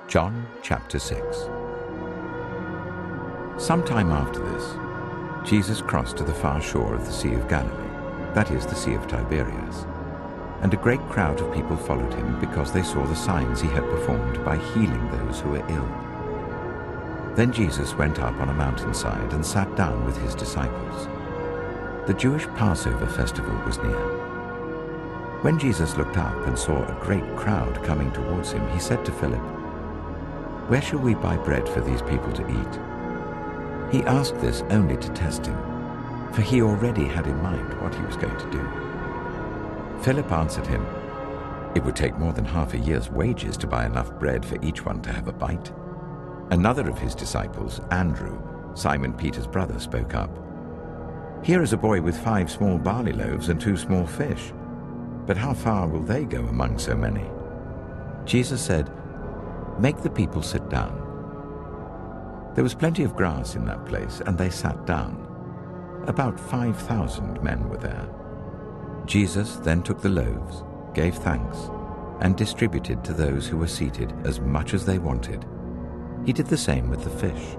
John chapter 6. Some time after this, Jesus crossed to the far shore of the Sea of Galilee, that is, the Sea of Tiberias. And a great crowd of people followed him because they saw the signs he had performed by healing those who were ill. Then Jesus went up on a mountainside and sat down with his disciples. The Jewish Passover festival was near. When Jesus looked up and saw a great crowd coming towards him, he said to Philip, "Where shall we buy bread for these people to eat?" He asked this only to test him, for he already had in mind what he was going to do. Philip answered him, "It would take more than half a year's wages to buy enough bread for each one to have a bite." Another of his disciples, Andrew, Simon Peter's brother, spoke up. "Here is a boy with 5 small barley loaves and 2 small fish. But how far will they go among so many?" Jesus said, "Make the people sit down." There was plenty of grass in that place, and they sat down. About 5,000 men were there. Jesus then took the loaves, gave thanks, and distributed to those who were seated as much as they wanted. He did the same with the fish.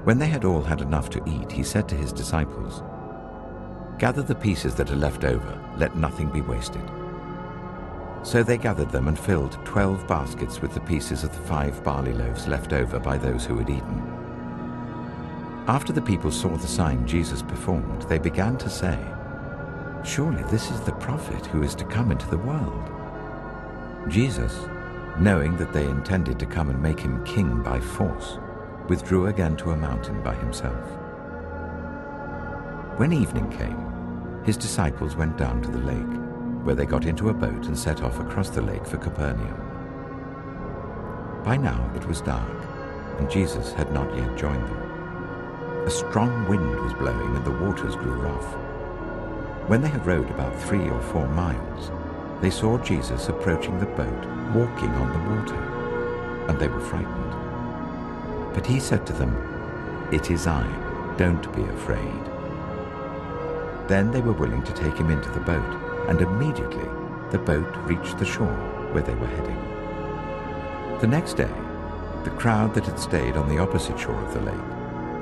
When they had all had enough to eat, he said to his disciples, "Gather the pieces that are left over, let nothing be wasted." So they gathered them and filled 12 baskets with the pieces of the 5 barley loaves left over by those who had eaten. After the people saw the sign Jesus performed, they began to say, "Surely this is the prophet who is to come into the world." Jesus, knowing that they intended to come and make him king by force, withdrew again to a mountain by himself. When evening came, his disciples went down to the lake, where they got into a boat and set off across the lake for Capernaum. By now it was dark, and Jesus had not yet joined them. A strong wind was blowing and the waters grew rough. When they had rowed about 3 or 4 miles, they saw Jesus approaching the boat, walking on the water, and they were frightened. But he said to them, "It is I, don't be afraid." Then they were willing to take him into the boat, and immediately the boat reached the shore where they were heading. The next day, the crowd that had stayed on the opposite shore of the lake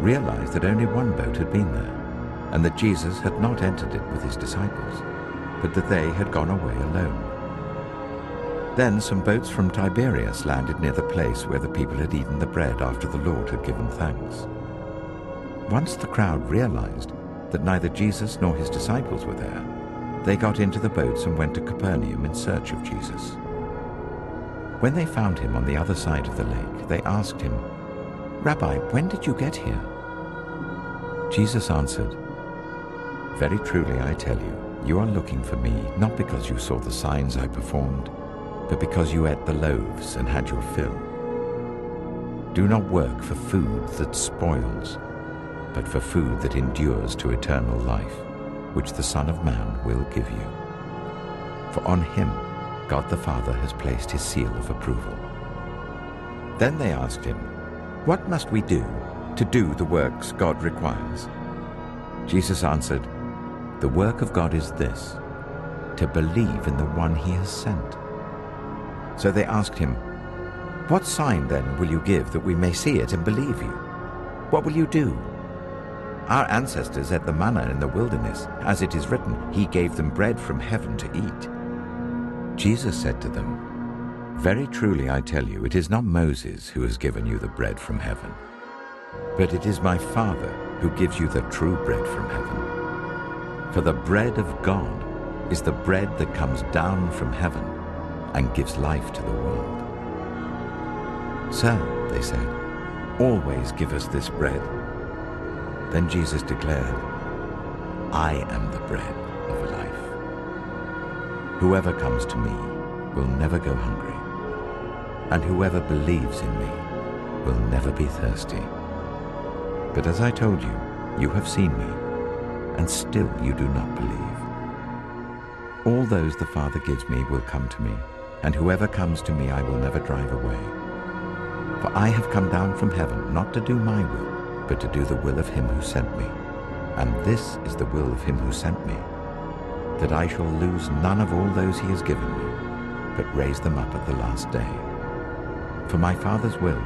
realized that only one boat had been there, and that Jesus had not entered it with his disciples, but that they had gone away alone. Then some boats from Tiberias landed near the place where the people had eaten the bread after the Lord had given thanks. Once the crowd realized that neither Jesus nor his disciples were there, they got into the boats and went to Capernaum in search of Jesus. When they found him on the other side of the lake, they asked him, "Rabbi, when did you get here?" Jesus answered, "Very truly I tell you, you are looking for me not because you saw the signs I performed, but because you ate the loaves and had your fill. Do not work for food that spoils, but for food that endures to eternal life, which the Son of Man will give you. For on him God the Father has placed his seal of approval." Then they asked him, "What must we do to do the works God requires?" Jesus answered, "The work of God is this, to believe in the one he has sent." So they asked him, "What sign then will you give that we may see it and believe you? What will you do? Our ancestors ate the manna in the wilderness. As it is written, he gave them bread from heaven to eat." Jesus said to them, "Very truly I tell you, it is not Moses who has given you the bread from heaven, but it is my Father who gives you the true bread from heaven. For the bread of God is the bread that comes down from heaven and gives life to the world." "Sir," they said, "always give us this bread." Then Jesus declared, "I am the bread of life. Whoever comes to me will never go hungry, and whoever believes in me will never be thirsty. But as I told you, you have seen me, and still you do not believe. All those the Father gives me will come to me, and whoever comes to me I will never drive away. For I have come down from heaven not to do my will, but to do the will of him who sent me. And this is the will of him who sent me, that I shall lose none of all those he has given me, but raise them up at the last day. For my Father's will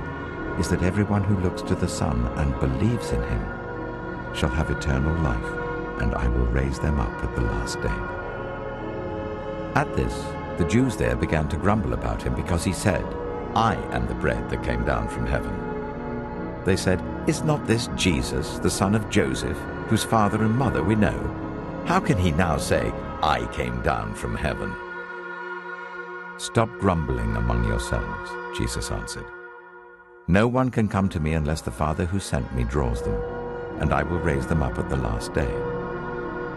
is that everyone who looks to the Son and believes in him shall have eternal life, and I will raise them up at the last day." At this, the Jews there began to grumble about him because he said, "I am the bread that came down from heaven." They said, "Is not this Jesus, the son of Joseph, whose father and mother we know? How can he now say, 'I came down from heaven'?" "Stop grumbling among yourselves," Jesus answered. "No one can come to me unless the Father who sent me draws them, and I will raise them up at the last day.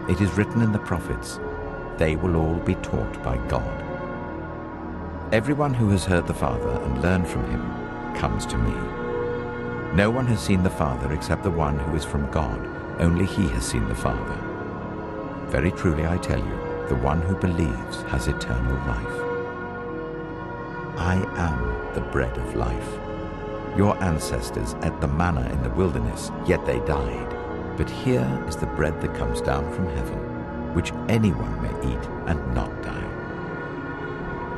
It is written in the prophets, 'They will all be taught by God.' Everyone who has heard the Father and learned from him comes to me. No one has seen the Father except the one who is from God. Only he has seen the Father. Very truly I tell you, the one who believes has eternal life. I am the bread of life. Your ancestors ate the manna in the wilderness, yet they died. But here is the bread that comes down from heaven, which anyone may eat and not die.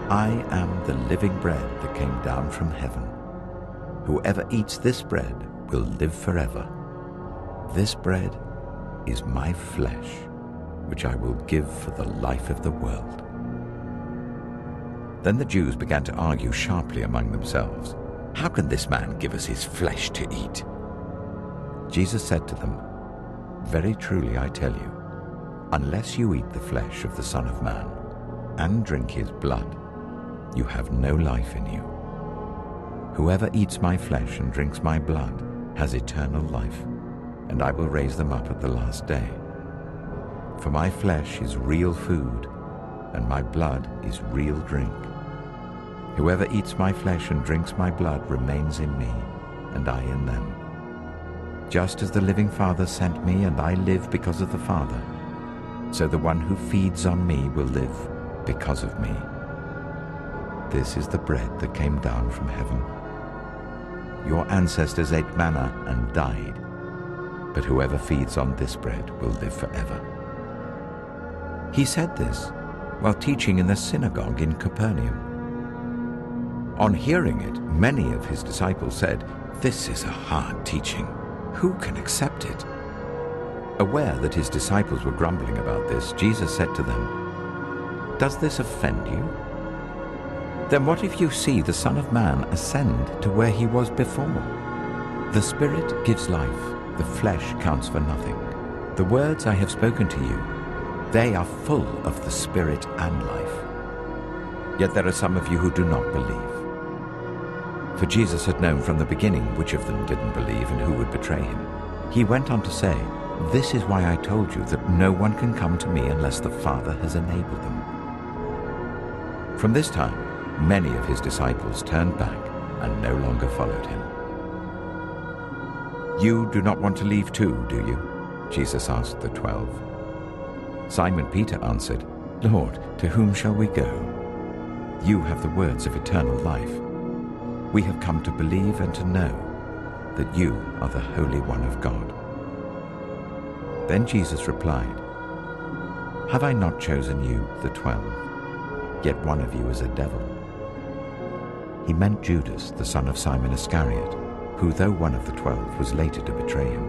I am the living bread that came down from heaven. Whoever eats this bread will live forever. This bread is my flesh, which I will give for the life of the world." Then the Jews began to argue sharply among themselves, "How can this man give us his flesh to eat?" Jesus said to them, "Very truly I tell you, unless you eat the flesh of the Son of Man and drink his blood, you have no life in you. Whoever eats my flesh and drinks my blood has eternal life, and I will raise them up at the last day. For my flesh is real food, and my blood is real drink. Whoever eats my flesh and drinks my blood remains in me, and I in them. Just as the living Father sent me, and I live because of the Father, so the one who feeds on me will live because of me. This is the bread that came down from heaven. Your ancestors ate manna and died, but whoever feeds on this bread will live forever." He said this while teaching in the synagogue in Capernaum. On hearing it, many of his disciples said, "This is a hard teaching. Who can accept it?" Aware that his disciples were grumbling about this, Jesus said to them, "Does this offend you? Then what if you see the Son of Man ascend to where he was before? The Spirit gives life, the flesh counts for nothing. The words I have spoken to you, they are full of the Spirit and life. Yet there are some of you who do not believe." For Jesus had known from the beginning which of them didn't believe and who would betray him. He went on to say, "This is why I told you that no one can come to me unless the Father has enabled them." From this time, many of his disciples turned back and no longer followed him. "You do not want to leave too, do you?" Jesus asked the 12. Simon Peter answered, "Lord, to whom shall we go? You have the words of eternal life. We have come to believe and to know that you are the Holy One of God." Then Jesus replied, "Have I not chosen you, the 12? Yet one of you is a devil." He meant Judas, the son of Simon Iscariot, who, though one of the 12, was later to betray him.